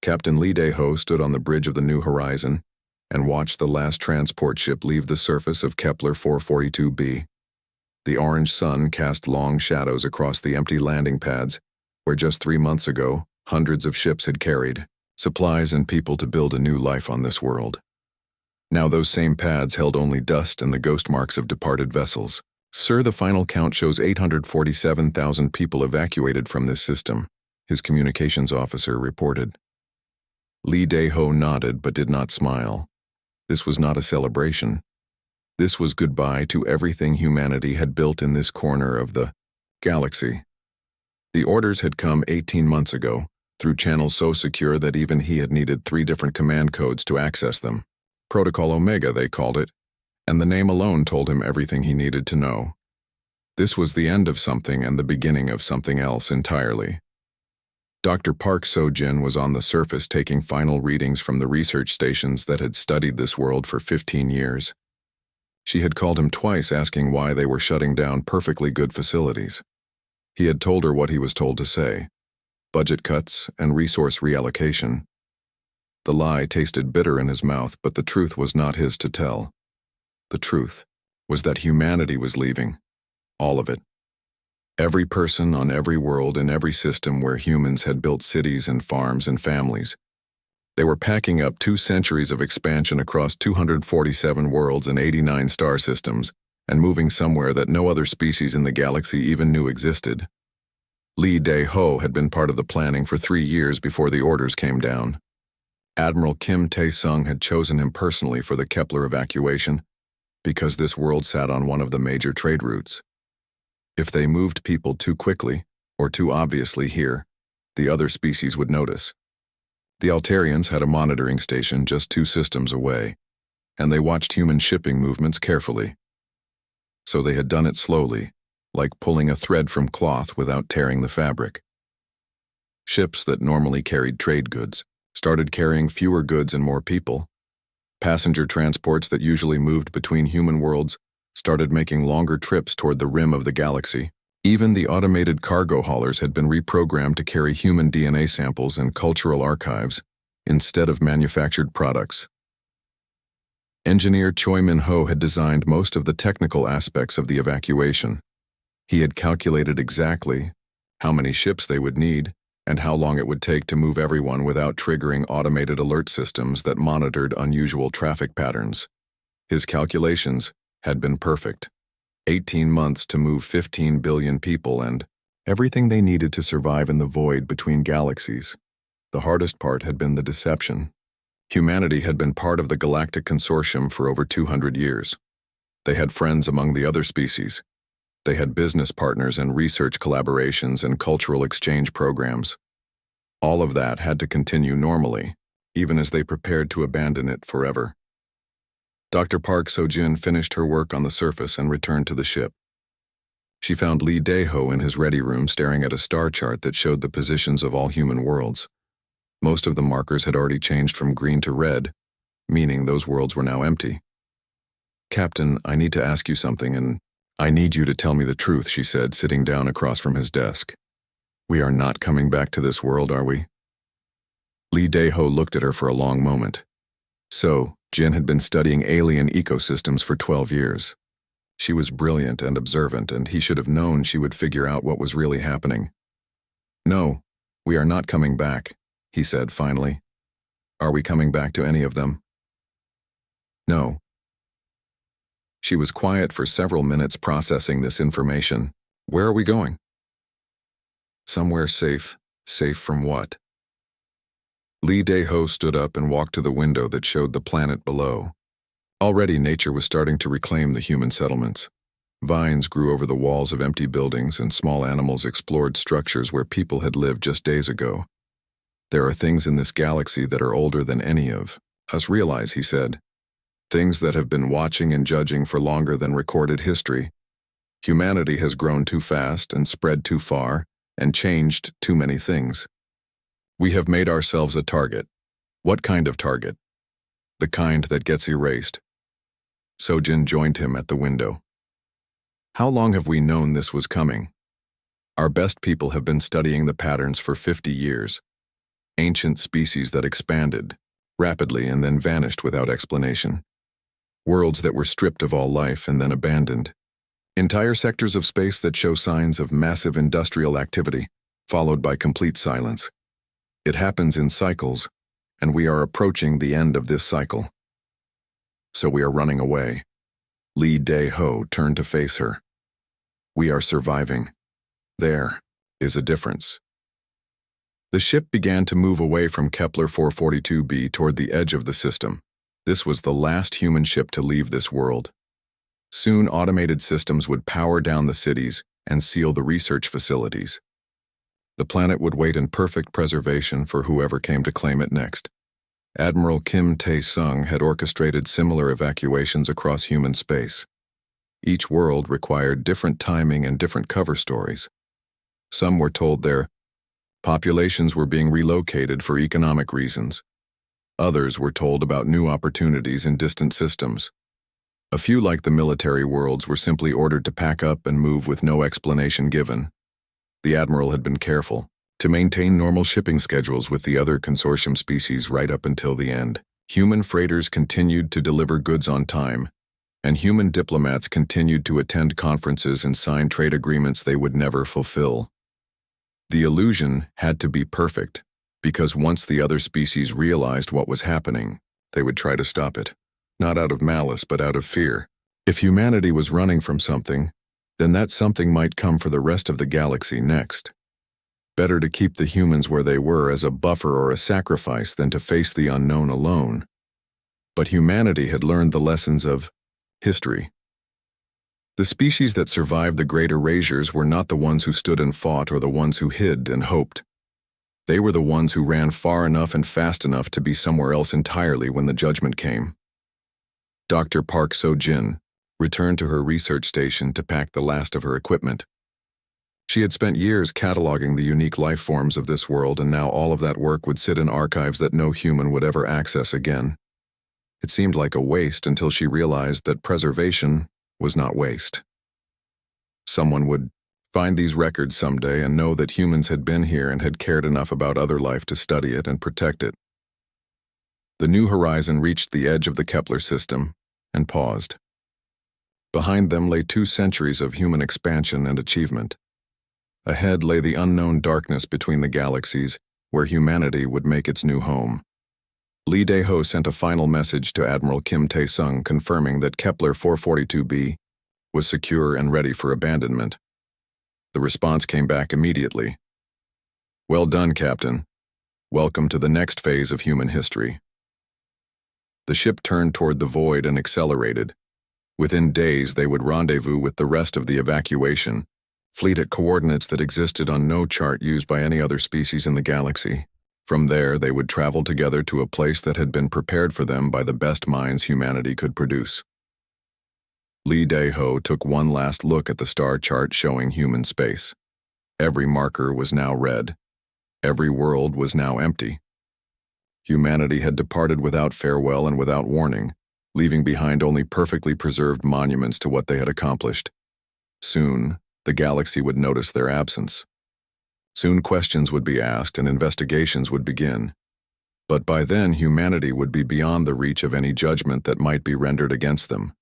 Captain Lee Dae-ho stood on the bridge of the New Horizon and watched the last transport ship leave the surface of Kepler 442b. The orange sun cast long shadows across the empty landing pads, where just 3 months ago, hundreds of ships had carried supplies and people to build a new life on this world. Now those same pads held only dust and the ghost marks of departed vessels. "Sir, the final count shows 847,000 people evacuated from this system," his communications officer reported. Lee Dae-ho nodded but did not smile. This was not a celebration. This was goodbye to everything humanity had built in this corner of the galaxy. The orders had come 18 months ago, through channels so secure that even he had needed 3 different command codes to access them. Protocol Omega, they called it, and the name alone told him everything he needed to know. This was the end of something and the beginning of something else entirely. Dr. Park So-jin was on the surface taking final readings from the research stations that had studied this world for 15 years. She had called him twice asking why they were shutting down perfectly good facilities. He had told her what he was told to say: budget cuts and resource reallocation. The lie tasted bitter in his mouth, but the truth was not his to tell. The truth was that humanity was leaving. All of it. Every person on every world in every system where humans had built cities and farms and families. They were packing up 2 centuries of expansion across 247 worlds and 89 star systems, and moving somewhere that no other species in the galaxy even knew existed. Lee Dae-ho had been part of the planning for 3 years before the orders came down. Admiral Kim Tae-sung had chosen him personally for the Kepler evacuation because this world sat on one of the major trade routes. If they moved people too quickly, or too obviously here, the other species would notice. The Altarians had a monitoring station just 2 systems away, and they watched human shipping movements carefully. So they had done it slowly, like pulling a thread from cloth without tearing the fabric. Ships that normally carried trade goods started carrying fewer goods and more people. Passenger transports that usually moved between human worlds started making longer trips toward the rim of the galaxy. Even the automated cargo haulers had been reprogrammed to carry human DNA samples and cultural archives instead of manufactured products. Engineer Choi Min-ho had designed most of the technical aspects of the evacuation. He had calculated exactly how many ships they would need and how long it would take to move everyone without triggering automated alert systems that monitored unusual traffic patterns. His calculations had been perfect. 18 months to move 15 billion people and everything they needed to survive in the void between galaxies. The hardest part had been the deception. Humanity had been part of the Galactic Consortium for over 200 years. They had friends among the other species. They had business partners and research collaborations and cultural exchange programs. All of that had to continue normally, even as they prepared to abandon it forever. Dr. Park So-jin finished her work on the surface and returned to the ship. She found Lee Dae-ho in his ready room staring at a star chart that showed the positions of all human worlds. Most of the markers had already changed from green to red, meaning those worlds were now empty. "Captain, I need to ask you something, and I need you to tell me the truth," she said, sitting down across from his desk. "We are not coming back to this world, are we?" Lee Dae-ho looked at her for a long moment. So, Jin had been studying alien ecosystems for 12 years. She was brilliant and observant, and he should have known she would figure out what was really happening. "No, we are not coming back," he said finally. "Are we coming back to any of them?" "No." She was quiet for several minutes processing this information. "Where are we going?" "Somewhere safe." "Safe from what?" Lee Dae-ho stood up and walked to the window that showed the planet below. Already nature was starting to reclaim the human settlements. Vines grew over the walls of empty buildings and small animals explored structures where people had lived just days ago. "There are things in this galaxy that are older than any of us realize," he said. "Things that have been watching and judging for longer than recorded history. Humanity has grown too fast and spread too far and changed too many things. We have made ourselves a target. What kind of target? The kind that gets erased." So-jin joined him at the window. "How long have we known this was coming? Our best people have been studying the patterns for 50 years. Ancient species that expanded rapidly and then vanished without explanation. Worlds that were stripped of all life and then abandoned. Entire sectors of space that show signs of massive industrial activity, followed by complete silence. It happens in cycles, and we are approaching the end of this cycle. So we are running away. Lee Dae-ho turned to face her. We are surviving. There is a difference. The ship began to move away from Kepler 442b toward the edge of the system. This was the last human ship to leave this world. Soon automated systems would power down the cities and seal the research facilities. The planet would wait in perfect preservation for whoever came to claim it next. Admiral Kim Tae-sung had orchestrated similar evacuations across human space. Each world required different timing and different cover stories. Some were told their populations were being relocated for economic reasons. Others were told about new opportunities in distant systems. A few, like the military worlds, were simply ordered to pack up and move with no explanation given. The Admiral had been careful to maintain normal shipping schedules with the other consortium species right up until the end. Human freighters continued to deliver goods on time, and human diplomats continued to attend conferences and sign trade agreements they would never fulfill. The illusion had to be perfect, because once the other species realized what was happening, they would try to stop it, not out of malice but out of fear. If humanity was running from something, then that something might come for the rest of the galaxy next. Better to keep the humans where they were as a buffer or a sacrifice than to face the unknown alone. But humanity had learned the lessons of history. The species that survived the great erasures were not the ones who stood and fought or the ones who hid and hoped. They were the ones who ran far enough and fast enough to be somewhere else entirely when the judgment came. Dr. Park So-jin returned to her research station to pack the last of her equipment. She had spent years cataloging the unique life forms of this world, and now all of that work would sit in archives that no human would ever access again. It seemed like a waste until she realized that preservation was not waste. Someone would find these records someday and know that humans had been here and had cared enough about other life to study it and protect it. The New Horizon reached the edge of the Kepler system and paused. Behind them lay 2 centuries of human expansion and achievement. Ahead lay the unknown darkness between the galaxies, where humanity would make its new home. Lee Dae-ho sent a final message to Admiral Kim Tae-sung confirming that Kepler 442b was secure and ready for abandonment. The response came back immediately. Well done, Captain. Welcome to the next phase of human history. The ship turned toward the void and accelerated. Within days, they would rendezvous with the rest of the evacuation fleet at coordinates that existed on no chart used by any other species in the galaxy. From there, they would travel together to a place that had been prepared for them by the best minds humanity could produce. Lee Dae-ho took one last look at the star chart showing human space. Every marker was now red. Every world was now empty. Humanity had departed without farewell and without warning, leaving behind only perfectly preserved monuments to what they had accomplished. Soon, the galaxy would notice their absence. Soon questions would be asked and investigations would begin. But by then, humanity would be beyond the reach of any judgment that might be rendered against them.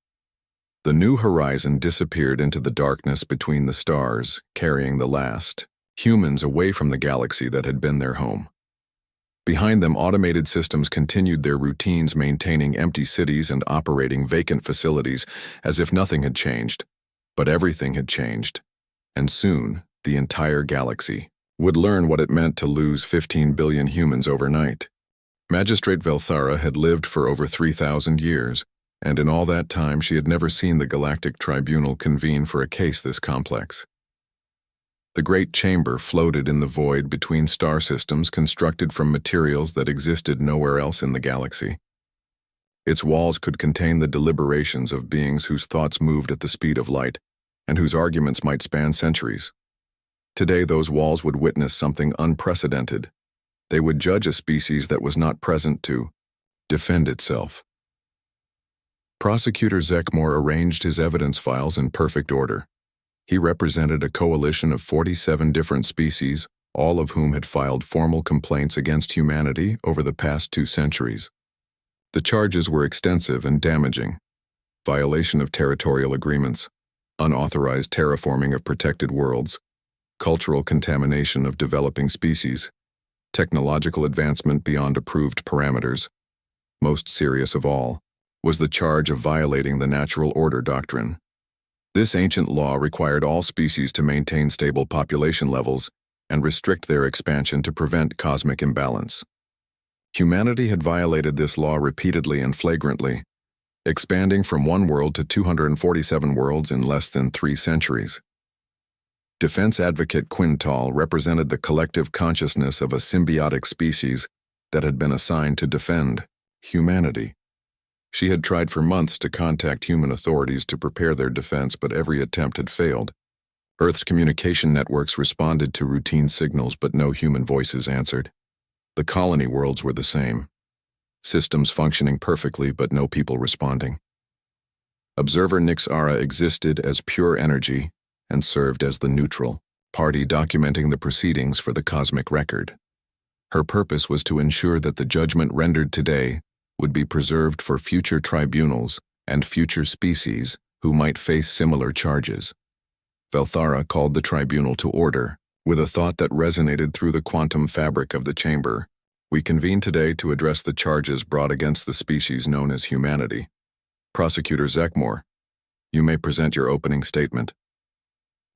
The New Horizon disappeared into the darkness between the stars, carrying the last humans away from the galaxy that had been their home. Behind them, automated systems continued their routines, maintaining empty cities and operating vacant facilities as if nothing had changed. But everything had changed. And soon, the entire galaxy would learn what it meant to lose 15 billion humans overnight. Magistrate Velthara had lived for over 3,000 years, and in all that time she had never seen the Galactic Tribunal convene for a case this complex. The Great Chamber floated in the void between star systems constructed from materials that existed nowhere else in the galaxy. Its walls could contain the deliberations of beings whose thoughts moved at the speed of light, and whose arguments might span centuries. Today, those walls would witness something unprecedented. They would judge a species that was not present to defend itself. Prosecutor Zekmore arranged his evidence files in perfect order. He represented a coalition of 47 different species, all of whom had filed formal complaints against humanity over the past 2 centuries. The charges were extensive and damaging: violation of territorial agreements, unauthorized terraforming of protected worlds, cultural contamination of developing species, technological advancement beyond approved parameters. Most serious of all was the charge of violating the natural order doctrine. This ancient law required all species to maintain stable population levels and restrict their expansion to prevent cosmic imbalance. Humanity had violated this law repeatedly and flagrantly, expanding from 1 world to 247 worlds in less than 3 centuries. Defense advocate Quintal represented the collective consciousness of a symbiotic species that had been assigned to defend humanity. She had tried for months to contact human authorities to prepare their defense, but every attempt had failed. Earth's communication networks responded to routine signals, but no human voices answered. The colony worlds were the same. Systems functioning perfectly, but no people responding. Observer Nixara existed as pure energy and served as the neutral party documenting the proceedings for the cosmic record. Her purpose was to ensure that the judgment rendered today would be preserved for future tribunals and future species who might face similar charges. Velthara called the tribunal to order, with a thought that resonated through the quantum fabric of the chamber. We convene today to address the charges brought against the species known as humanity. Prosecutor Zekmore, you may present your opening statement.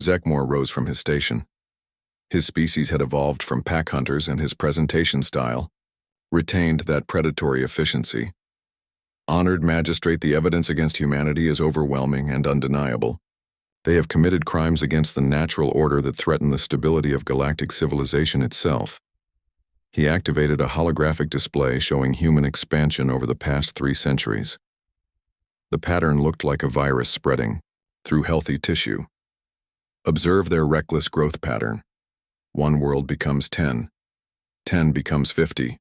Zekmore rose from his station. His species had evolved from pack hunters, and his presentation style retained that predatory efficiency. Honored magistrate, the evidence against humanity is overwhelming and undeniable. They have committed crimes against the natural order that threaten the stability of galactic civilization itself. He activated a holographic display showing human expansion over the past 3 centuries. The pattern looked like a virus spreading through healthy tissue. Observe their reckless growth pattern. 1 world becomes 10. 10 becomes 50.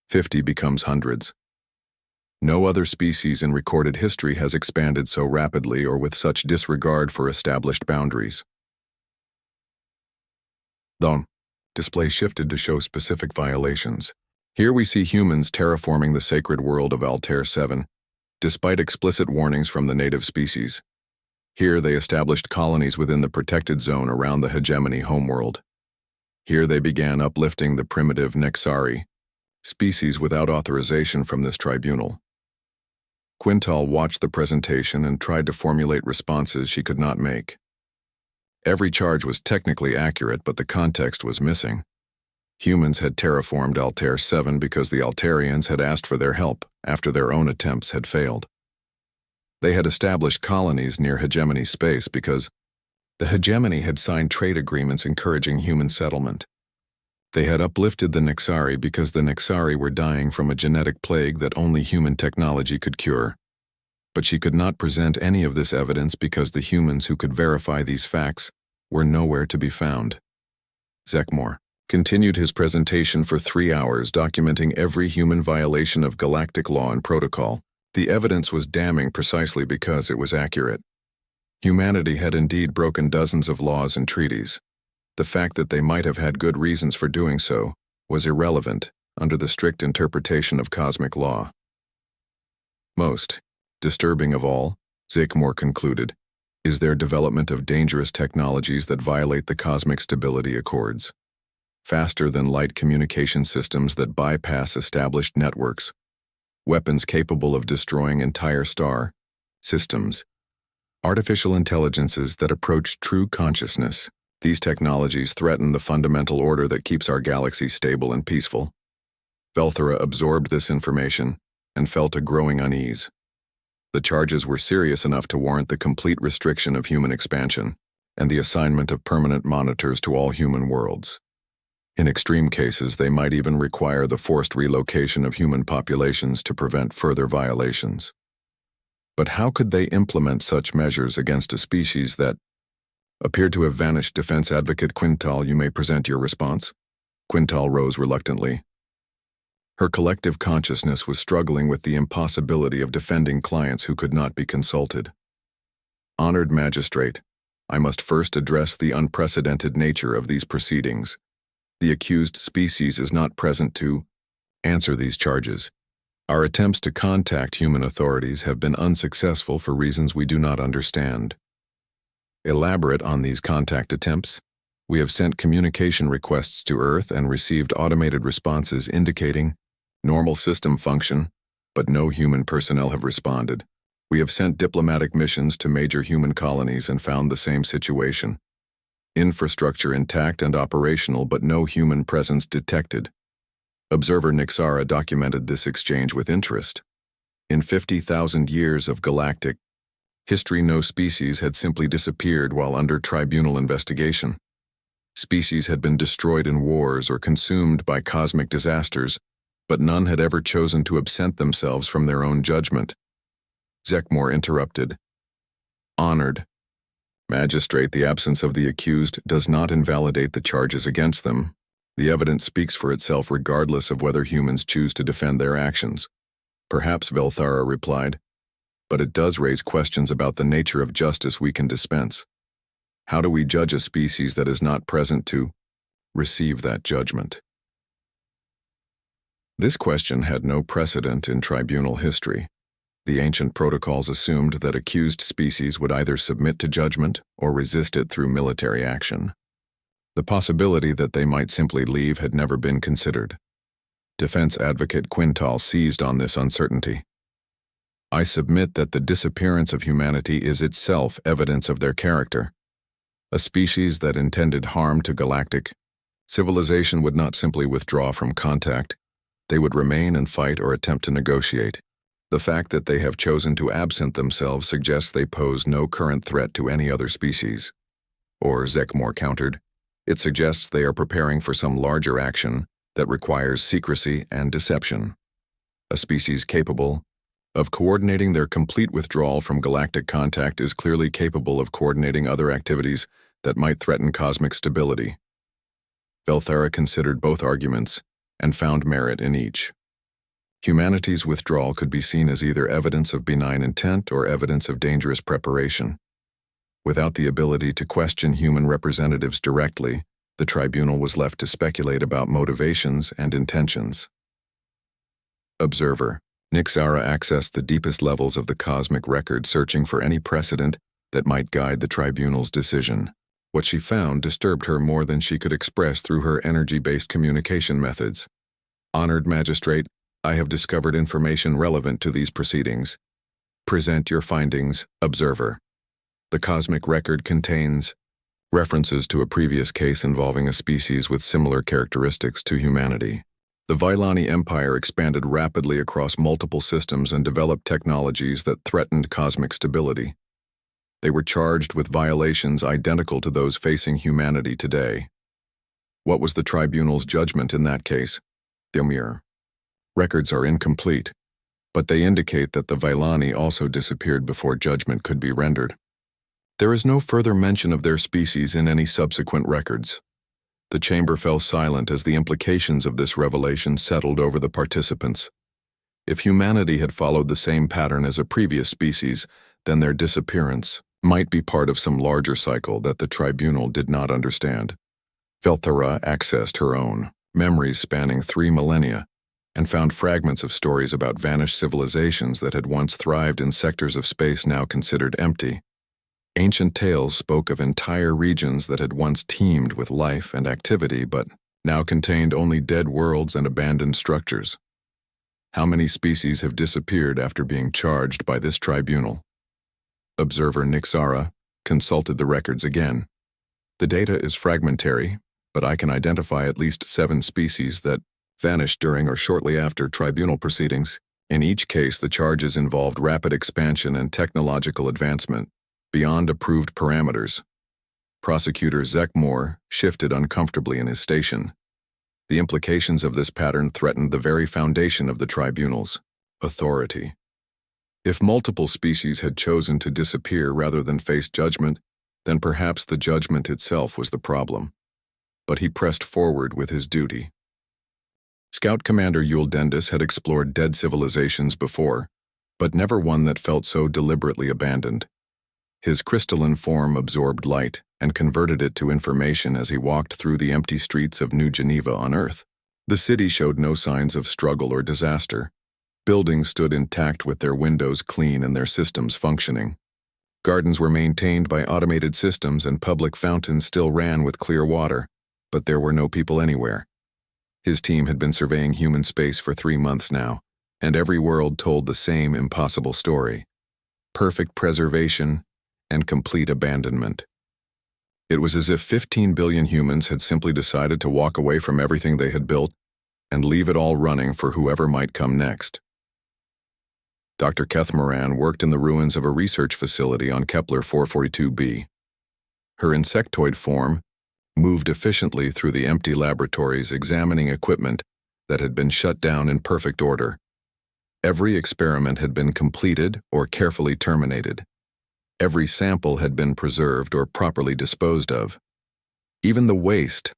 50 becomes hundreds. No other species in recorded history has expanded so rapidly or with such disregard for established boundaries. The display shifted to show specific violations. Here we see humans terraforming the sacred world of Altair 7, despite explicit warnings from the native species. Here they established colonies within the protected zone around the hegemony homeworld. Here they began uplifting the primitive Nexari, species without authorization from this tribunal. Quintal watched the presentation and tried to formulate responses she could not make. Every charge was technically accurate, but the context was missing. Humans had terraformed Altair 7 because the Altarians had asked for their help after their own attempts had failed. They had established colonies near hegemony space because the hegemony had signed trade agreements encouraging human settlement. They had uplifted the Nexari because the Nexari were dying from a genetic plague that only human technology could cure. But she could not present any of this evidence because the humans who could verify these facts were nowhere to be found. Zekmore continued his presentation for 3 hours, documenting every human violation of galactic law and protocol. The evidence was damning precisely because it was accurate. Humanity had indeed broken dozens of laws and treaties. The fact that they might have had good reasons for doing so was irrelevant under the strict interpretation of cosmic law. Most disturbing of all, Zekmore concluded, is their development of dangerous technologies that violate the cosmic stability accords. Faster-than-light communication systems that bypass established networks, weapons capable of destroying entire star systems, artificial intelligences that approach true consciousness. These technologies threaten the fundamental order that keeps our galaxy stable and peaceful. Velthara absorbed this information and felt a growing unease. The charges were serious enough to warrant the complete restriction of human expansion and the assignment of permanent monitors to all human worlds. In extreme cases, they might even require the forced relocation of human populations to prevent further violations. But how could they implement such measures against a species that appeared to have vanished? Defense advocate Quintal, you may present your response. Quintal rose reluctantly. Her collective consciousness was struggling with the impossibility of defending clients who could not be consulted. Honored magistrate, I must first address the unprecedented nature of these proceedings. The accused species is not present to answer these charges. Our attempts to contact human authorities have been unsuccessful for reasons we do not understand. Elaborate on these contact attempts, we have sent communication requests to Earth and received automated responses indicating normal system function, but no human personnel have responded. We have sent diplomatic missions to major human colonies and found the same situation. Infrastructure intact and operational, but no human presence detected. Observer Nixara documented this exchange with interest. In 50,000 years of galactic history, no species had simply disappeared while under tribunal investigation. Species had been destroyed in wars or consumed by cosmic disasters, but none had ever chosen to absent themselves from their own judgment. Zekmore interrupted. Honored Magistrate, the absence of the accused does not invalidate the charges against them. The evidence speaks for itself regardless of whether humans choose to defend their actions. Perhaps, Velthara replied, but it does raise questions about the nature of justice we can dispense. How do we judge a species that is not present to receive that judgment? This question had no precedent in tribunal history. The ancient protocols assumed that accused species would either submit to judgment or resist it through military action. The possibility that they might simply leave had never been considered. Defense advocate Quintal seized on this uncertainty. I submit that the disappearance of humanity is itself evidence of their character. A species that intended harm to galactic civilization would not simply withdraw from contact. They would remain and fight or attempt to negotiate. The fact that they have chosen to absent themselves suggests they pose no current threat to any other species. Or, Zekmore countered, it suggests they are preparing for some larger action that requires secrecy and deception. A species capable of coordinating their complete withdrawal from galactic contact is clearly capable of coordinating other activities that might threaten cosmic stability. Velthara considered both arguments and found merit in each. Humanity's withdrawal could be seen as either evidence of benign intent or evidence of dangerous preparation. Without the ability to question human representatives directly, the tribunal was left to speculate about motivations and intentions. Observer Nixara accessed the deepest levels of the cosmic record, searching for any precedent that might guide the tribunal's decision. What she found disturbed her more than she could express through her energy-based communication methods. Honored Magistrate, I have discovered information relevant to these proceedings. Present your findings, Observer. The cosmic record contains references to a previous case involving a species with similar characteristics to humanity. The Vylani Empire expanded rapidly across multiple systems and developed technologies that threatened cosmic stability. They were charged with violations identical to those facing humanity today. What was the tribunal's judgment in that case? Demir. Records are incomplete, but they indicate that the Vylani also disappeared before judgment could be rendered. There is no further mention of their species in any subsequent records. The chamber fell silent as the implications of this revelation settled over the participants. If humanity had followed the same pattern as a previous species, then their disappearance might be part of some larger cycle that the tribunal did not understand. Velthara accessed her own memories spanning 3 millennia and found fragments of stories about vanished civilizations that had once thrived in sectors of space now considered empty. Ancient tales spoke of entire regions that had once teemed with life and activity but now contained only dead worlds and abandoned structures. How many species have disappeared after being charged by this tribunal? Observer Nixara consulted the records again. The data is fragmentary, but I can identify at least 7 species that vanished during or shortly after tribunal proceedings. In each case, the charges involved rapid expansion and technological advancement beyond approved parameters. Prosecutor Zekmore shifted uncomfortably in his station. The implications of this pattern threatened the very foundation of the tribunal's authority. If multiple species had chosen to disappear rather than face judgment, then perhaps the judgment itself was the problem. But he pressed forward with his duty. Scout Commander Yul Dendis had explored dead civilizations before, but never one that felt so deliberately abandoned. His crystalline form absorbed light and converted it to information as he walked through the empty streets of New Geneva on Earth. The city showed no signs of struggle or disaster. Buildings stood intact with their windows clean and their systems functioning. Gardens were maintained by automated systems and public fountains still ran with clear water, but there were no people anywhere. His team had been surveying human space for 3 months now, and every world told the same impossible story: perfect preservation and complete abandonment. It was as if 15 billion humans had simply decided to walk away from everything they had built and leave it all running for whoever might come next. Dr. Keth Moran worked in the ruins of a research facility on Kepler 442b. Her insectoid form moved efficiently through the empty laboratories, examining equipment that had been shut down in perfect order. Every experiment had been completed or carefully terminated. Every sample had been preserved or properly disposed of. Even the waste,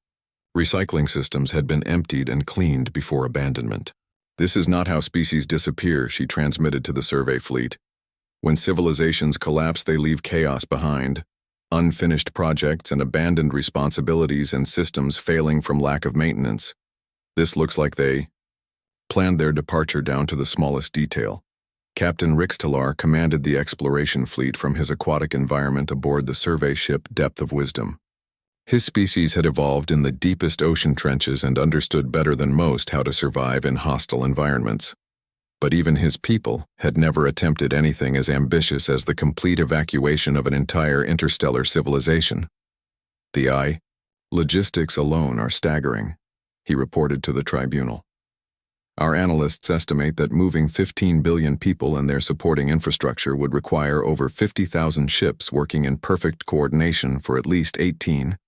recycling systems had been emptied and cleaned before abandonment. "This is not how species disappear," she transmitted to the survey fleet. "When civilizations collapse, they leave chaos behind. Unfinished projects and abandoned responsibilities and systems failing from lack of maintenance. This looks like they planned their departure down to the smallest detail." Captain Rixtalar commanded the exploration fleet from his aquatic environment aboard the survey ship Depth of Wisdom. His species had evolved in the deepest ocean trenches and understood better than most how to survive in hostile environments. But even his people had never attempted anything as ambitious as the complete evacuation of an entire interstellar civilization. "The logistics alone are staggering," he reported to the tribunal. "Our analysts estimate that moving 15 billion people and their supporting infrastructure would require over 50,000 ships working in perfect coordination for at least 18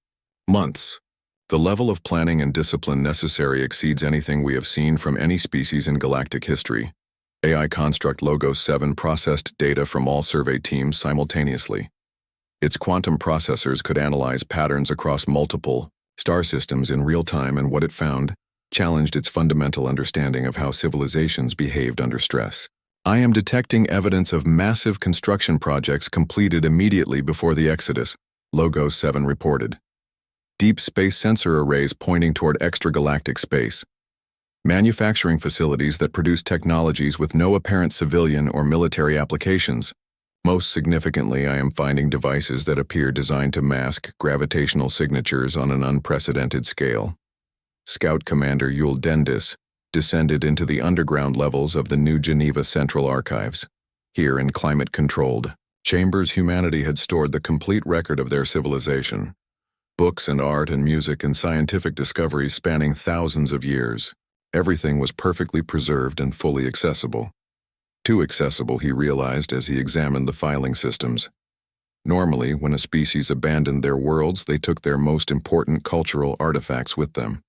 months. The level of planning and discipline necessary exceeds anything we have seen from any species in galactic history." AI construct Logos 7 processed data from all survey teams simultaneously. Its quantum processors could analyze patterns across multiple star systems in real time, and what it found challenged its fundamental understanding of how civilizations behaved under stress. "I am detecting evidence of massive construction projects completed immediately before the Exodus," Logos 7 reported. "Deep space sensor arrays pointing toward extragalactic space. Manufacturing facilities that produce technologies with no apparent civilian or military applications. Most significantly, I am finding devices that appear designed to mask gravitational signatures on an unprecedented scale." Scout Commander Yul Dendis descended into the underground levels of the New Geneva Central Archives. Here, in climate-controlled chambers, humanity had stored the complete record of their civilization. Books and art and music and scientific discoveries spanning thousands of years. Everything was perfectly preserved and fully accessible. Too accessible, he realized as he examined the filing systems. Normally, when a species abandoned their worlds, they took their most important cultural artifacts with them.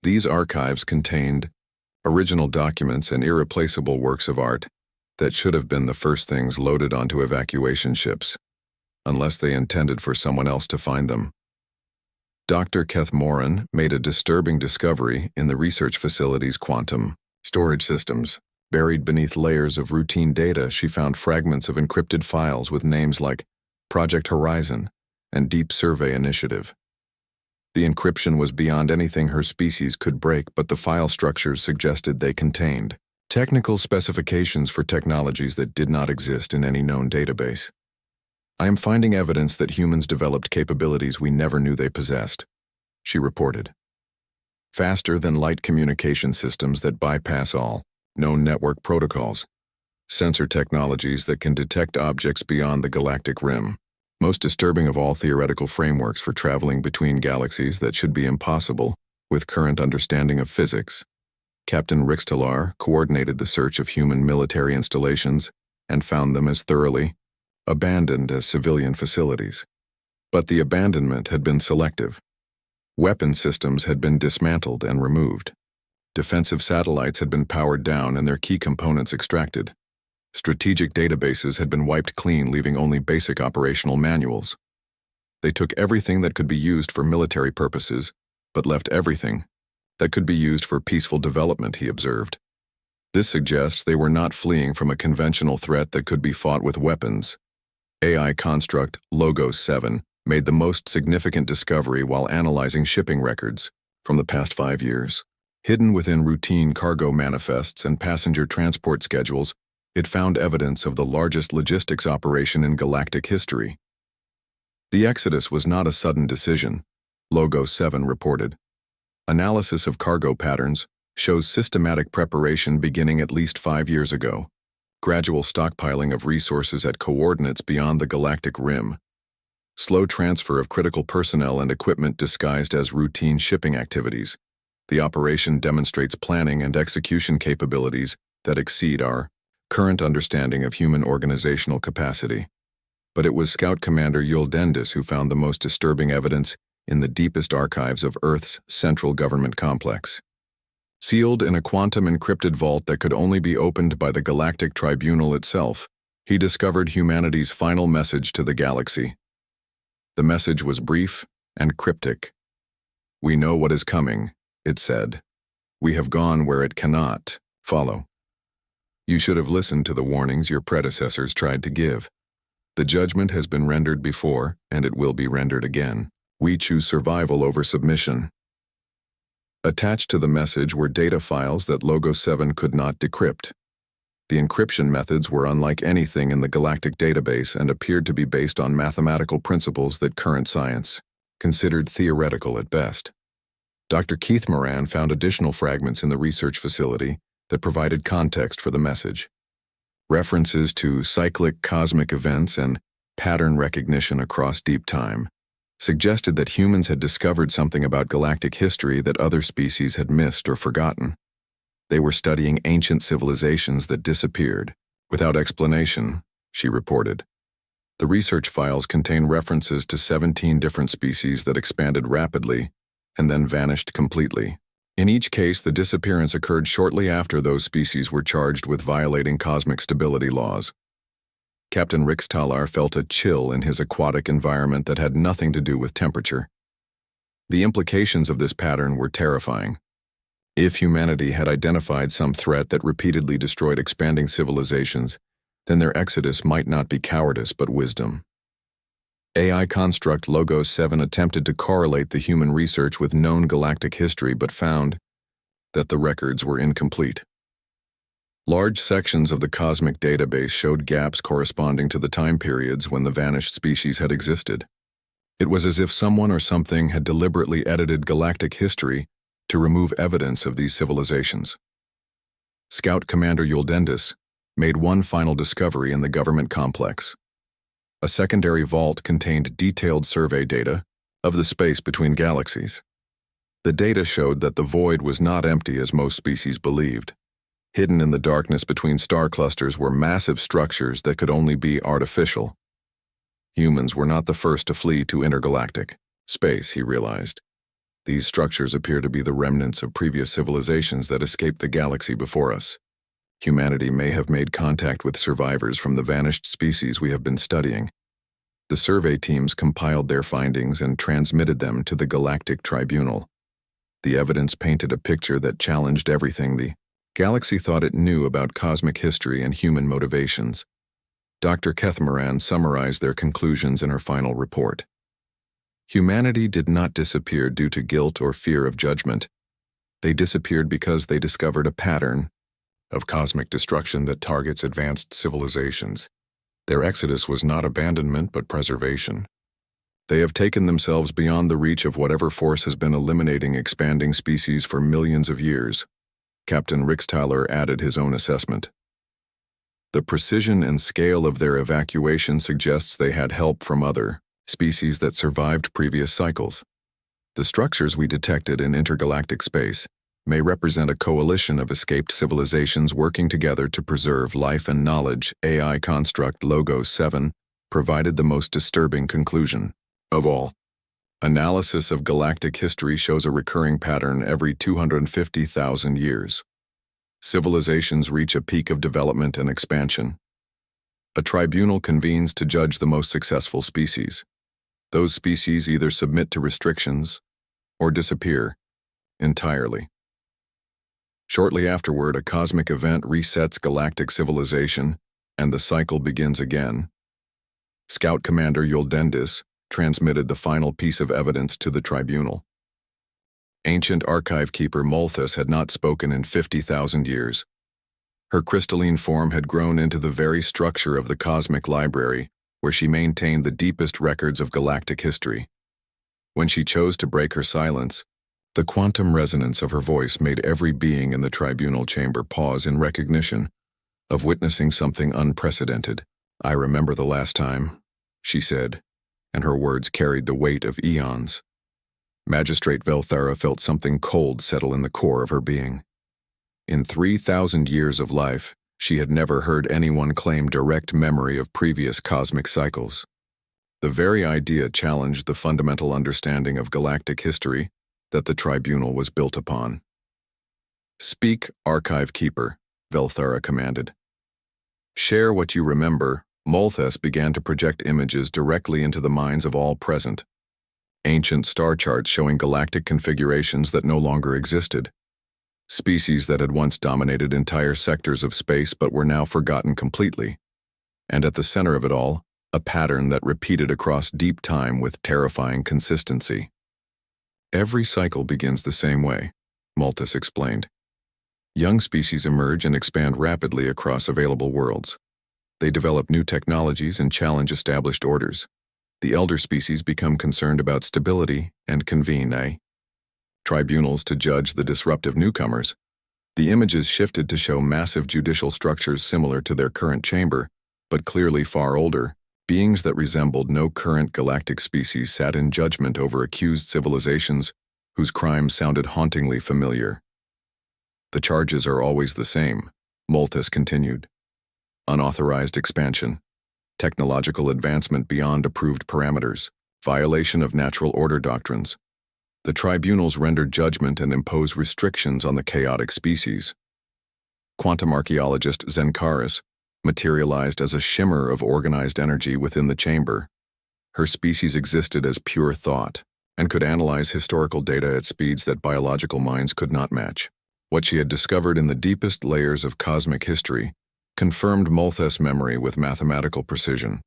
These archives contained original documents and irreplaceable works of art that should have been the first things loaded onto evacuation ships, unless they intended for someone else to find them. Dr. Keth Moran made a disturbing discovery in the research facility's quantum storage systems. Buried beneath layers of routine data, she found fragments of encrypted files with names like Project Horizon and Deep Survey Initiative. The encryption was beyond anything her species could break, but the file structures suggested they contained technical specifications for technologies that did not exist in any known database. "I am finding evidence that humans developed capabilities we never knew they possessed," she reported. "Faster-than-light communication systems that bypass all known network protocols. Sensor technologies that can detect objects beyond the galactic rim. Most disturbing of all, theoretical frameworks for traveling between galaxies that should be impossible with current understanding of physics." Captain Rixtalar coordinated the search of human military installations and found them as thoroughly abandoned as civilian facilities. But the abandonment had been selective. Weapon systems had been dismantled and removed. Defensive satellites had been powered down and their key components extracted. Strategic databases had been wiped clean, leaving only basic operational manuals. They took everything that could be used for military purposes, but left everything that could be used for peaceful development, he observed. This suggests they were not fleeing from a conventional threat that could be fought with weapons. AI construct Logos 7 made the most significant discovery while analyzing shipping records from the past 5 years. Hidden within routine cargo manifests and passenger transport schedules, it found evidence of the largest logistics operation in galactic history. The exodus was not a sudden decision, Logos 7 reported. Analysis of cargo patterns shows systematic preparation beginning at least 5 years ago, gradual stockpiling of resources at coordinates beyond the galactic rim, slow transfer of critical personnel and equipment disguised as routine shipping activities. The operation demonstrates planning and execution capabilities that exceed our current understanding of human organizational capacity. But it was Scout Commander Yuldendis who found the most disturbing evidence in the deepest archives of Earth's central government complex. Sealed in a quantum-encrypted vault that could only be opened by the Galactic Tribunal itself, he discovered humanity's final message to the galaxy. The message was brief and cryptic. "We know what is coming," it said. "We have gone where it cannot follow. You should have listened to the warnings your predecessors tried to give. The judgment has been rendered before, and it will be rendered again. We choose survival over submission." Attached to the message were data files that Logos 7 could not decrypt. The encryption methods were unlike anything in the galactic database and appeared to be based on mathematical principles that current science considered theoretical at best. Dr. Keith Moran found additional fragments in the research facility that provided context for the message. References to cyclic cosmic events and pattern recognition across deep time suggested that humans had discovered something about galactic history that other species had missed or forgotten. They were studying ancient civilizations that disappeared without explanation, she reported. The research files contain references to 17 different species that expanded rapidly and then vanished completely. In each case, the disappearance occurred shortly after those species were charged with violating cosmic stability laws. Captain Rixtalar felt a chill in his aquatic environment that had nothing to do with temperature. The implications of this pattern were terrifying. If humanity had identified some threat that repeatedly destroyed expanding civilizations, then their exodus might not be cowardice but wisdom. AI construct Logos 7 attempted to correlate the human research with known galactic history but found that the records were incomplete. Large sections of the cosmic database showed gaps corresponding to the time periods when the vanished species had existed. It was as if someone or something had deliberately edited galactic history to remove evidence of these civilizations. Scout Commander Yuldendis made one final discovery in the government complex. A secondary vault contained detailed survey data of the space between galaxies. The data showed that the void was not empty as most species believed. Hidden in the darkness between star clusters were massive structures that could only be artificial. Humans were not the first to flee to intergalactic space, he realized. These structures appear to be the remnants of previous civilizations that escaped the galaxy before us. Humanity may have made contact with survivors from the vanished species we have been studying. The survey teams compiled their findings and transmitted them to the Galactic Tribunal. The evidence painted a picture that challenged everything the galaxy thought it knew about cosmic history and human motivations. Dr. Kethmoran summarized their conclusions in her final report. Humanity did not disappear due to guilt or fear of judgment. They disappeared because they discovered a pattern of cosmic destruction that targets advanced civilizations. Their exodus was not abandonment but preservation. They have taken themselves beyond the reach of whatever force has been eliminating expanding species for millions of years. Captain Rixtalar added his own assessment. The precision and scale of their evacuation suggests they had help from other species that survived previous cycles. The structures we detected in intergalactic space may represent a coalition of escaped civilizations working together to preserve life and knowledge. AI construct Logos 7 provided the most disturbing conclusion of all. Analysis of galactic history shows a recurring pattern every 250,000 years. Civilizations reach a peak of development and expansion. A tribunal convenes to judge the most successful species. Those species either submit to restrictions or disappear entirely. Shortly afterward, a cosmic event resets galactic civilization, and the cycle begins again. Scout Commander Yuldendis transmitted the final piece of evidence to the tribunal. Ancient archive keeper Molthus had not spoken in 50,000 years. Her crystalline form had grown into the very structure of the cosmic library, where she maintained the deepest records of galactic history. When she chose to break her silence, the quantum resonance of her voice made every being in the tribunal chamber pause in recognition of witnessing something unprecedented. "I remember the last time," she said, and her words carried the weight of eons. Magistrate Velthara felt something cold settle in the core of her being. In 3,000 years of life, she had never heard anyone claim direct memory of previous cosmic cycles. The very idea challenged the fundamental understanding of galactic history that the tribunal was built upon. "Speak, Archive Keeper," Velthara commanded. "Share what you remember." Molthus began to project images directly into the minds of all present. Ancient star charts showing galactic configurations that no longer existed. Species that had once dominated entire sectors of space but were now forgotten completely. And at the center of it all, a pattern that repeated across deep time with terrifying consistency. "Every cycle begins the same way," Molthus explained. "Young species emerge and expand rapidly across available worlds. They develop new technologies and challenge established orders. The elder species become concerned about stability and convene tribunals to judge the disruptive newcomers. The images shifted to show massive judicial structures similar to their current chamber, but clearly far older. Beings that resembled no current galactic species sat in judgment over accused civilizations whose crimes sounded hauntingly familiar. "The charges are always the same," Molthus continued. "Unauthorized expansion, technological advancement beyond approved parameters, violation of natural order doctrines. The tribunals rendered judgment and imposed restrictions on the chaotic species." Quantum archaeologist Zenkaris materialized as a shimmer of organized energy within the chamber. Her species existed as pure thought and could analyze historical data at speeds that biological minds could not match. What she had discovered in the deepest layers of cosmic history confirmed Molthus' memory with mathematical precision.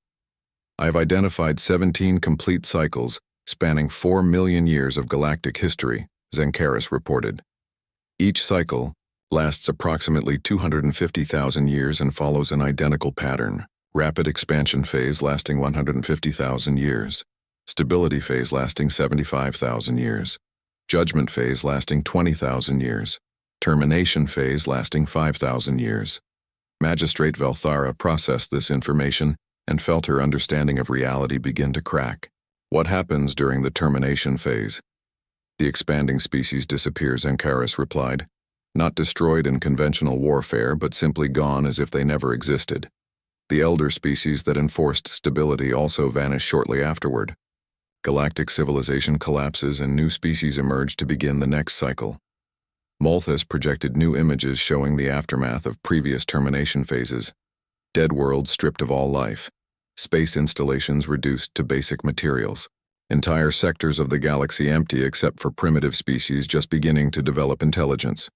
"I have identified 17 complete cycles spanning 4 million years of galactic history," Zenkaris reported. "Each cycle lasts approximately 250,000 years and follows an identical pattern: rapid expansion phase lasting 150,000 years, stability phase lasting 75,000 years, judgment phase lasting 20,000 years, termination phase lasting 5,000 years. Magistrate Velthara processed this information and felt her understanding of reality begin to crack. "What happens during the termination phase?" "The expanding species disappears," Zenkaris replied. "Not destroyed in conventional warfare, but simply gone as if they never existed. The elder species that enforced stability also vanish shortly afterward. Galactic civilization collapses and new species emerge to begin the next cycle." Molthus projected new images showing the aftermath of previous termination phases. Dead worlds stripped of all life. Space installations reduced to basic materials. Entire sectors of the galaxy empty except for primitive species just beginning to develop intelligence.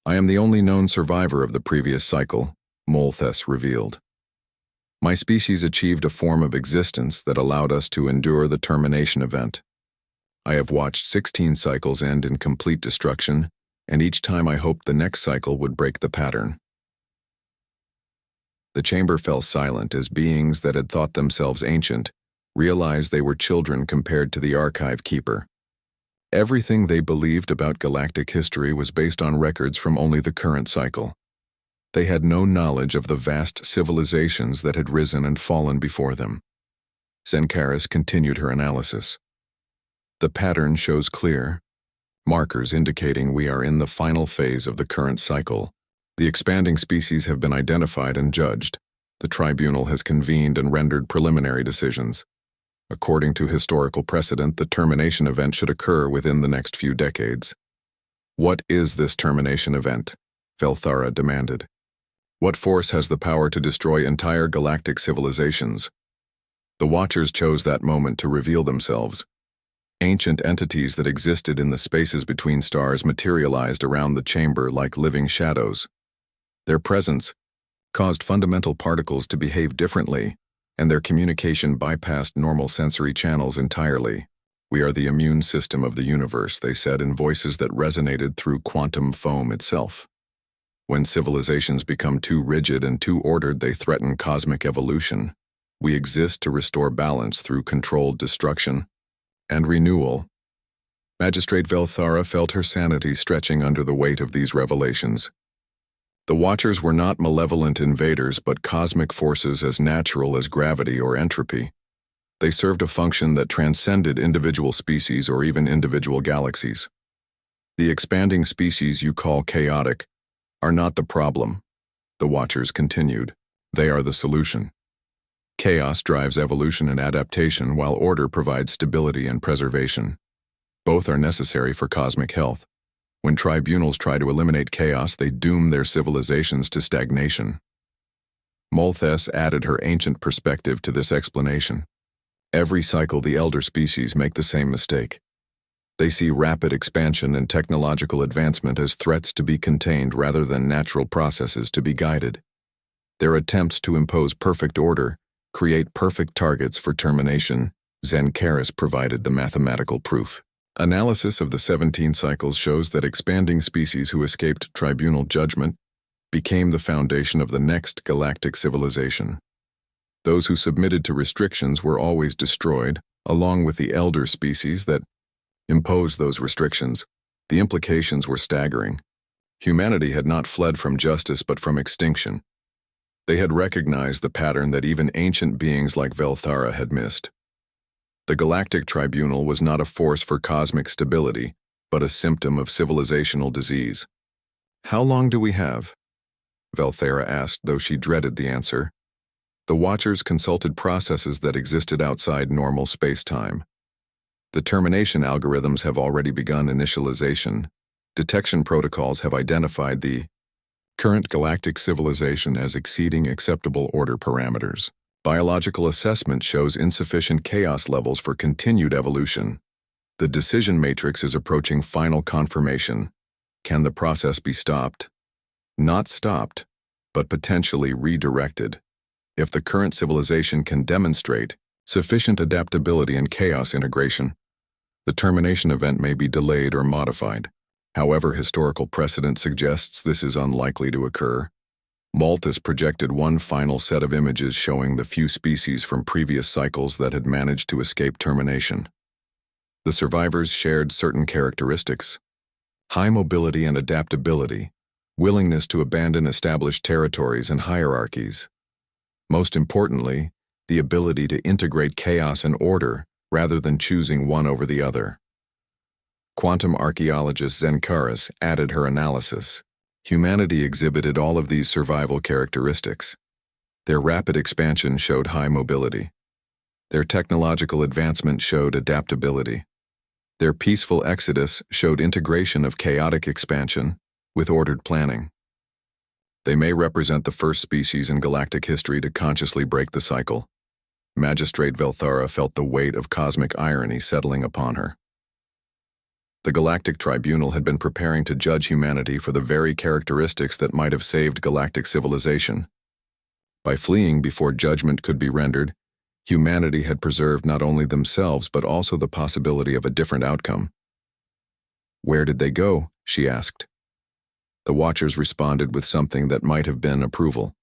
"I am the only known survivor of the previous cycle," Molthus revealed. "My species achieved a form of existence that allowed us to endure the termination event. I have watched 16 cycles end in complete destruction, and each time I hoped the next cycle would break the pattern." The chamber fell silent as beings that had thought themselves ancient realized they were children compared to the archive keeper. Everything they believed about galactic history was based on records from only the current cycle. They had no knowledge of the vast civilizations that had risen and fallen before them. Zenkaris continued her analysis. "The pattern shows clear markers indicating we are in the final phase of the current cycle. The expanding species have been identified and judged. The tribunal has convened and rendered preliminary decisions. According to historical precedent, the termination event should occur within the next few decades." "What is this termination event?" Velthara demanded. "What force has the power to destroy entire galactic civilizations?" The Watchers chose that moment to reveal themselves. Ancient entities that existed in the spaces between stars materialized around the chamber like living shadows. Their presence caused fundamental particles to behave differently, and their communication bypassed normal sensory channels entirely. "We are the immune system of the universe," they said in voices that resonated through quantum foam itself. "When civilizations become too rigid and too ordered, they threaten cosmic evolution. We exist to restore balance through controlled destruction and renewal." Magistrate Velthara felt her sanity stretching under the weight of these revelations. The Watchers were not malevolent invaders, but cosmic forces as natural as gravity or entropy. They served a function that transcended individual species or even individual galaxies. "The expanding species you call chaotic are not the problem," the Watchers continued. "They are the solution. Chaos drives evolution and adaptation, while order provides stability and preservation. Both are necessary for cosmic health. When tribunals try to eliminate chaos, they doom their civilizations to stagnation." Molthes added her ancient perspective to this explanation. "Every cycle, the elder species make the same mistake. They see rapid expansion and technological advancement as threats to be contained rather than natural processes to be guided. Their attempts to impose perfect order create perfect targets for termination. Zenkaris provided the mathematical proof. Analysis of the 17 cycles shows that expanding species who escaped tribunal judgment became the foundation of the next galactic civilization. Those who submitted to restrictions were always destroyed, along with the elder species that imposed those restrictions. The implications were staggering. Humanity had not fled from justice but from extinction. They had recognized the pattern that even ancient beings like Velthara had missed. The Galactic Tribunal was not a force for cosmic stability, but a symptom of civilizational disease. "How long do we have?" Velthara asked, though she dreaded the answer. The Watchers consulted processes that existed outside normal space-time. The termination algorithms have already begun initialization. Detection protocols have identified the current galactic civilization as exceeding acceptable order parameters. Biological assessment shows insufficient chaos levels for continued evolution. The decision matrix is approaching final confirmation. Can the process be stopped? Not stopped, but potentially redirected. If the current civilization can demonstrate sufficient adaptability and chaos integration, the termination event may be delayed or modified. However, historical precedent suggests this is unlikely to occur. Malthus projected one final set of images showing the few species from previous cycles that had managed to escape termination. The survivors shared certain characteristics: high mobility and adaptability, willingness to abandon established territories and hierarchies. Most importantly, the ability to integrate chaos and order rather than choosing one over the other. Quantum archaeologist Zenkaris added her analysis. Humanity exhibited all of these survival characteristics. Their rapid expansion showed high mobility. Their technological advancement showed adaptability. Their peaceful exodus showed integration of chaotic expansion with ordered planning. They may represent the first species in galactic history to consciously break the cycle. Magistrate Velthara felt the weight of cosmic irony settling upon her. The Galactic Tribunal had been preparing to judge humanity for the very characteristics that might have saved galactic civilization. By fleeing before judgment could be rendered, humanity had preserved not only themselves but also the possibility of a different outcome. "Where did they go?" she asked. The Watchers responded with something that might have been approval.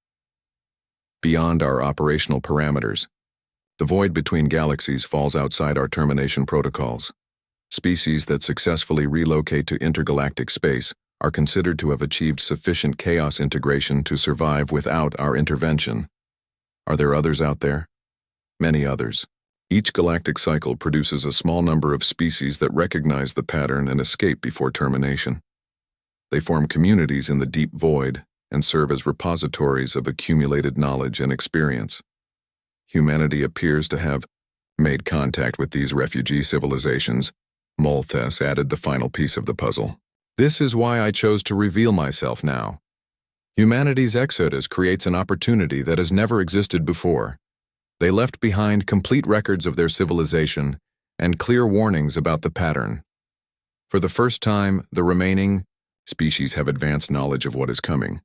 "Beyond our operational parameters. The void between galaxies falls outside our termination protocols. Species that successfully relocate to intergalactic space are considered to have achieved sufficient chaos integration to survive without our intervention. Are there others out there?" "Many others. Each galactic cycle produces a small number of species that recognize the pattern and escape before termination. They form communities in the deep void and serve as repositories of accumulated knowledge and experience. Humanity appears to have made contact with these refugee civilizations." Malthus added the final piece of the puzzle. "This is why I chose to reveal myself now. Humanity's exodus creates an opportunity that has never existed before. They left behind complete records of their civilization and clear warnings about the pattern. For the first time, the remaining species have advanced knowledge of what is coming."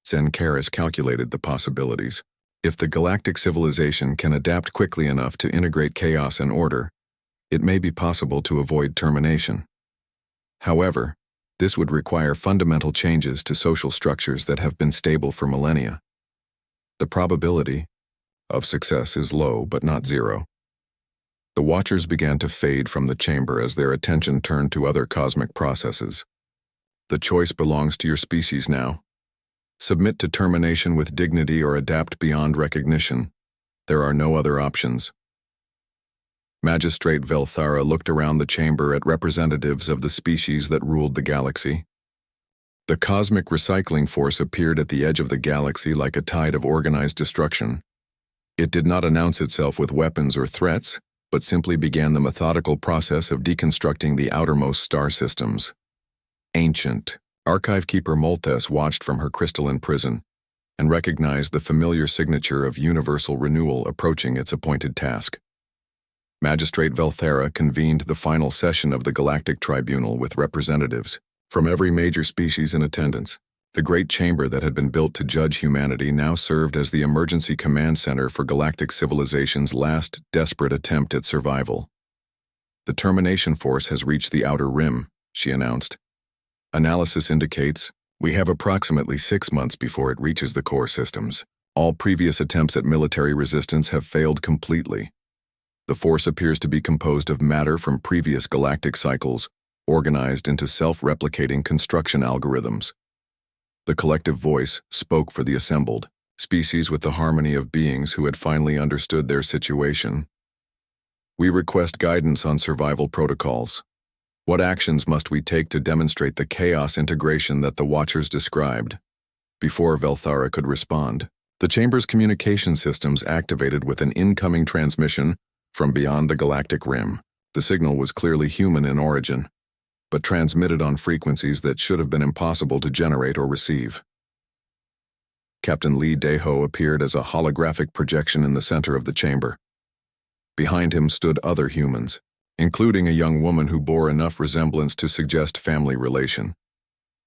Zenkaris calculated the possibilities. If the galactic civilization can adapt quickly enough to integrate chaos and order, it may be possible to avoid termination. However, this would require fundamental changes to social structures that have been stable for millennia. The probability of success is low but not zero. The Watchers began to fade from the chamber as their attention turned to other cosmic processes. The choice belongs to your species now. Submit to termination with dignity or adapt beyond recognition. There are no other options. Magistrate Velthara looked around the chamber at representatives of the species that ruled the galaxy. The cosmic recycling force appeared at the edge of the galaxy like a tide of organized destruction. It did not announce itself with weapons or threats, but simply began the methodical process of deconstructing the outermost star systems. Ancient, Archive Keeper Moltes watched from her crystalline prison and recognized the familiar signature of universal renewal approaching its appointed task. Magistrate Velthara convened the final session of the Galactic Tribunal with representatives from every major species in attendance. The great chamber that had been built to judge humanity now served as the emergency command center for galactic civilization's last desperate attempt at survival. The termination force has reached the outer rim, she announced. Analysis indicates we have approximately 6 months before it reaches the core systems. All previous attempts at military resistance have failed completely. The force appears to be composed of matter from previous galactic cycles, organized into self-replicating construction algorithms. The collective voice spoke for the assembled species with the harmony of beings who had finally understood their situation. We request guidance on survival protocols. What actions must we take to demonstrate the chaos integration that the Watchers described? Before Velthara could respond, the chamber's communication systems activated with an incoming transmission from beyond the galactic rim. The signal was clearly human in origin, but transmitted on frequencies that should have been impossible to generate or receive. Captain Lee Daeho appeared as a holographic projection in the center of the chamber. Behind him stood other humans, including a young woman who bore enough resemblance to suggest family relation.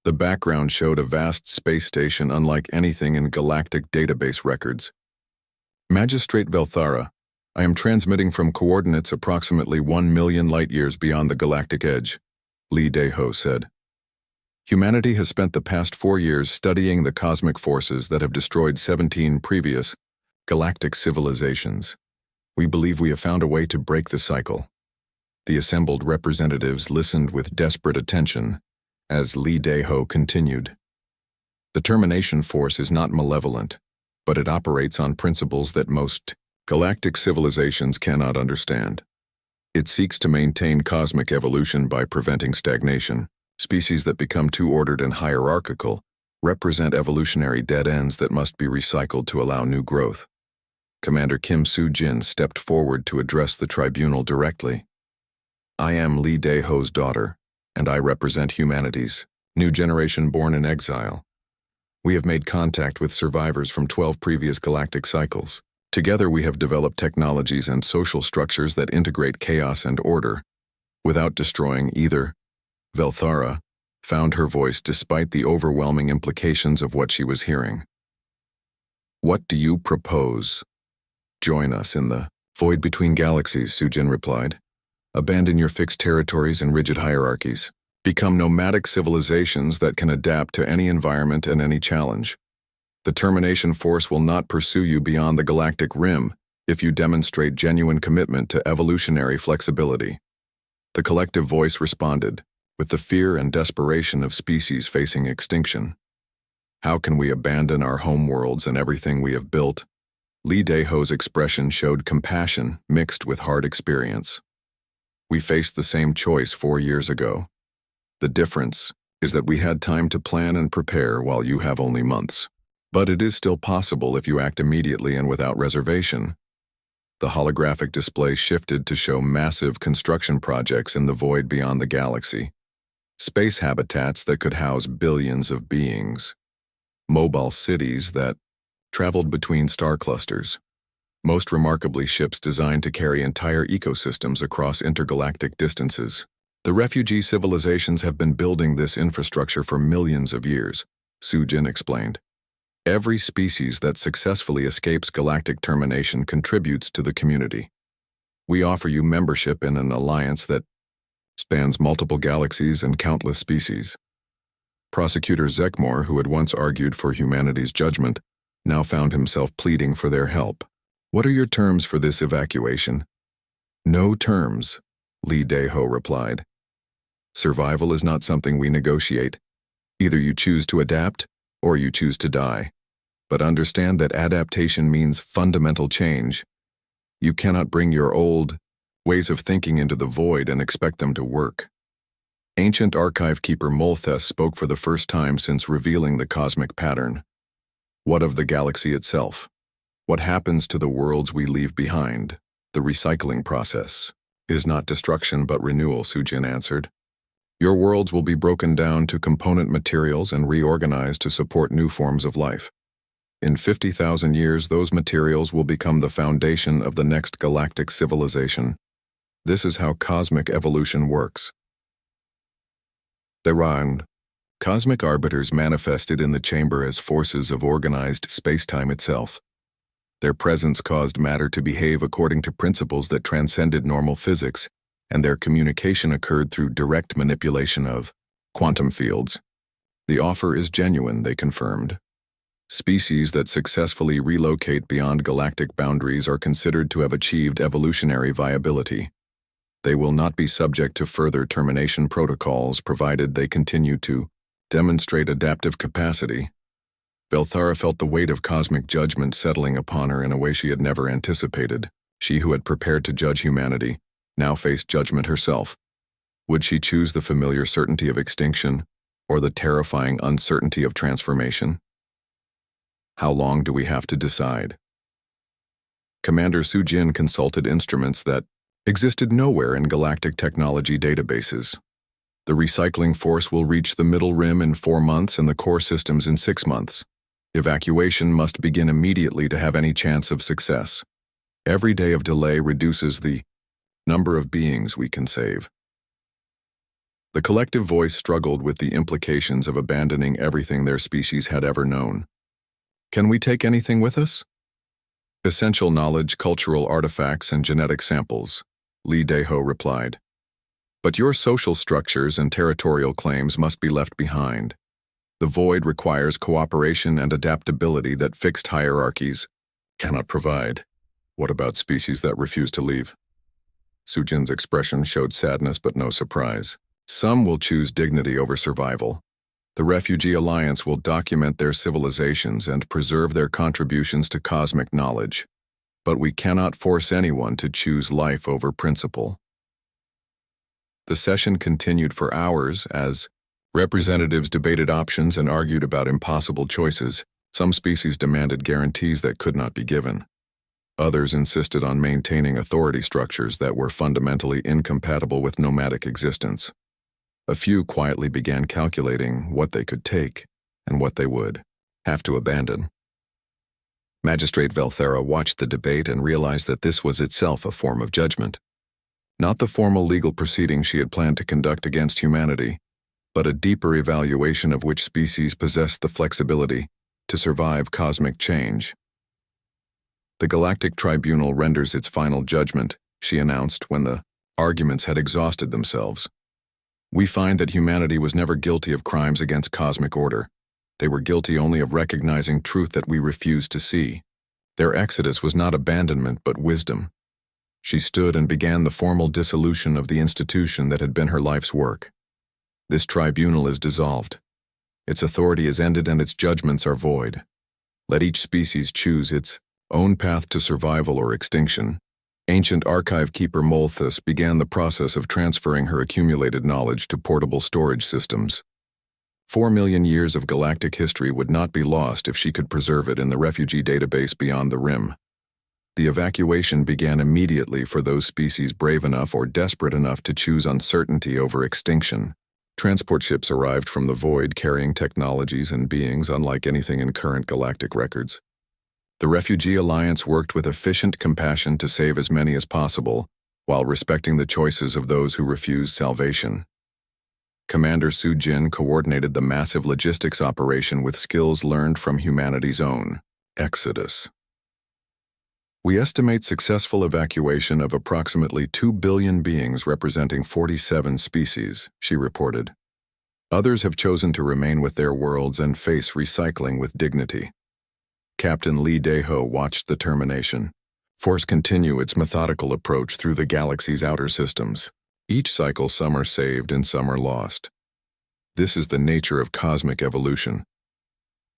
The background showed a vast space station unlike anything in galactic database records. Magistrate Velthara, I am transmitting from coordinates approximately 1 million light-years beyond the galactic edge, Lee Daeho said. Humanity has spent the past 4 years studying the cosmic forces that have destroyed 17 previous galactic civilizations. We believe we have found a way to break the cycle. The assembled representatives listened with desperate attention as Lee Daeho continued. The termination force is not malevolent, but it operates on principles that most galactic civilizations cannot understand. It seeks to maintain cosmic evolution by preventing stagnation. Species that become too ordered and hierarchical represent evolutionary dead ends that must be recycled to allow new growth. Commander Kim Soo-jin stepped forward to address the tribunal directly. I am Lee Daeho's daughter, and I represent humanity's new generation born in exile. We have made contact with survivors from 12 previous galactic cycles. Together we have developed technologies and social structures that integrate chaos and order without destroying either. Velthara found her voice despite the overwhelming implications of what she was hearing. What do you propose? Join us in the void between galaxies, Soo-jin replied. Abandon your fixed territories and rigid hierarchies. Become nomadic civilizations that can adapt to any environment and any challenge. The termination force will not pursue you beyond the galactic rim if you demonstrate genuine commitment to evolutionary flexibility. The collective voice responded, with the fear and desperation of species facing extinction. How can we abandon our homeworlds and everything we have built? Lee Daeho's expression showed compassion mixed with hard experience. We faced the same choice 4 years ago. The difference is that we had time to plan and prepare while you have only months. But it is still possible if you act immediately and without reservation. The holographic display shifted to show massive construction projects in the void beyond the galaxy. Space habitats that could house billions of beings. Mobile cities that traveled between star clusters. Most remarkably, ships designed to carry entire ecosystems across intergalactic distances. The refugee civilizations have been building this infrastructure for millions of years, Soo-jin explained. Every species that successfully escapes galactic termination contributes to the community. We offer you membership in an alliance that spans multiple galaxies and countless species. Prosecutor Zekmore, who had once argued for humanity's judgment, now found himself pleading for their help. What are your terms for this evacuation? No terms, Lee Daeho replied. Survival is not something we negotiate. Either you choose to adapt, or you choose to die. But understand that adaptation means fundamental change. You cannot bring your old ways of thinking into the void and expect them to work. Ancient archive keeper Molthes spoke for the first time since revealing the cosmic pattern. What of the galaxy itself? What happens to the worlds we leave behind? The recycling process is not destruction but renewal, Sujin answered. Your worlds will be broken down to component materials and reorganized to support new forms of life. In 50,000 years, those materials will become the foundation of the next galactic civilization. This is how cosmic evolution works. Cosmic arbiters manifested in the chamber as forces of organized space-time itself. Their presence caused matter to behave according to principles that transcended normal physics, and their communication occurred through direct manipulation of quantum fields. The offer is genuine, they confirmed. Species that successfully relocate beyond galactic boundaries are considered to have achieved evolutionary viability. They will not be subject to further termination protocols provided they continue to demonstrate adaptive capacity. Velthara felt the weight of cosmic judgment settling upon her in a way she had never anticipated. She who had prepared to judge humanity now faced judgment herself. Would she choose the familiar certainty of extinction or the terrifying uncertainty of transformation? How long do we have to decide? Commander Sujin consulted instruments that existed nowhere in galactic technology databases. The recycling force will reach the middle rim in 4 months and the core systems in 6 months. Evacuation must begin immediately to have any chance of success. Every day of delay reduces the number of beings we can save. The collective voice struggled with the implications of abandoning everything their species had ever known. Can we take anything with us? Essential knowledge, cultural artifacts, and genetic samples, Lee Daeho replied. But your social structures and territorial claims must be left behind. The void requires cooperation and adaptability that fixed hierarchies cannot provide. What about species that refuse to leave? Sujin's expression showed sadness but no surprise. Some will choose dignity over survival. The Refugee Alliance will document their civilizations and preserve their contributions to cosmic knowledge. But we cannot force anyone to choose life over principle. The session continued for hours as representatives debated options and argued about impossible choices. Some species demanded guarantees that could not be given. Others insisted on maintaining authority structures that were fundamentally incompatible with nomadic existence. A few quietly began calculating what they could take and what they would have to abandon. Magistrate Velthara watched the debate and realized that this was itself a form of judgment. Not the formal legal proceeding she had planned to conduct against humanity, but a deeper evaluation of which species possessed the flexibility to survive cosmic change. The Galactic Tribunal renders its final judgment, she announced when the arguments had exhausted themselves. We find that humanity was never guilty of crimes against cosmic order. They were guilty only of recognizing truth that we refused to see. Their exodus was not abandonment but wisdom. She stood and began the formal dissolution of the institution that had been her life's work. This tribunal is dissolved. Its authority is ended and its judgments are void. Let each species choose its own path to survival or extinction. Ancient archive keeper Molthes began the process of transferring her accumulated knowledge to portable storage systems. 4 million years of galactic history would not be lost if she could preserve it in the refugee database beyond the rim. The evacuation began immediately for those species brave enough or desperate enough to choose uncertainty over extinction. Transport ships arrived from the void carrying technologies and beings unlike anything in current galactic records. The Refugee Alliance worked with efficient compassion to save as many as possible, while respecting the choices of those who refused salvation. Commander Su-jin coordinated the massive logistics operation with skills learned from humanity's own exodus. We estimate successful evacuation of approximately 2 billion beings representing 47 species, she reported. Others have chosen to remain with their worlds and face recycling with dignity. Captain Lee Dae-ho watched the termination. Force continue its methodical approach through the galaxy's outer systems. Each cycle, some are saved and some are lost. This is the nature of cosmic evolution.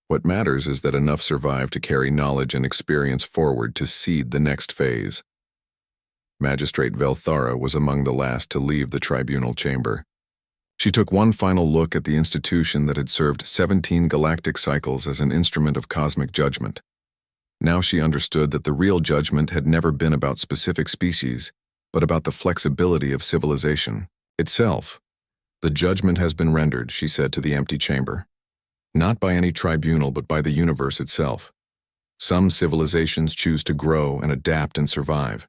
What matters is that enough survive to carry knowledge and experience forward to seed the next phase. Magistrate Velthara was among the last to leave the tribunal chamber. She took one final look at the institution that had served 17 galactic cycles as an instrument of cosmic judgment. Now she understood that the real judgment had never been about specific species, but about the flexibility of civilization itself. The judgment has been rendered, she said to the empty chamber. Not by any tribunal, but by the universe itself. Some civilizations choose to grow and adapt and survive.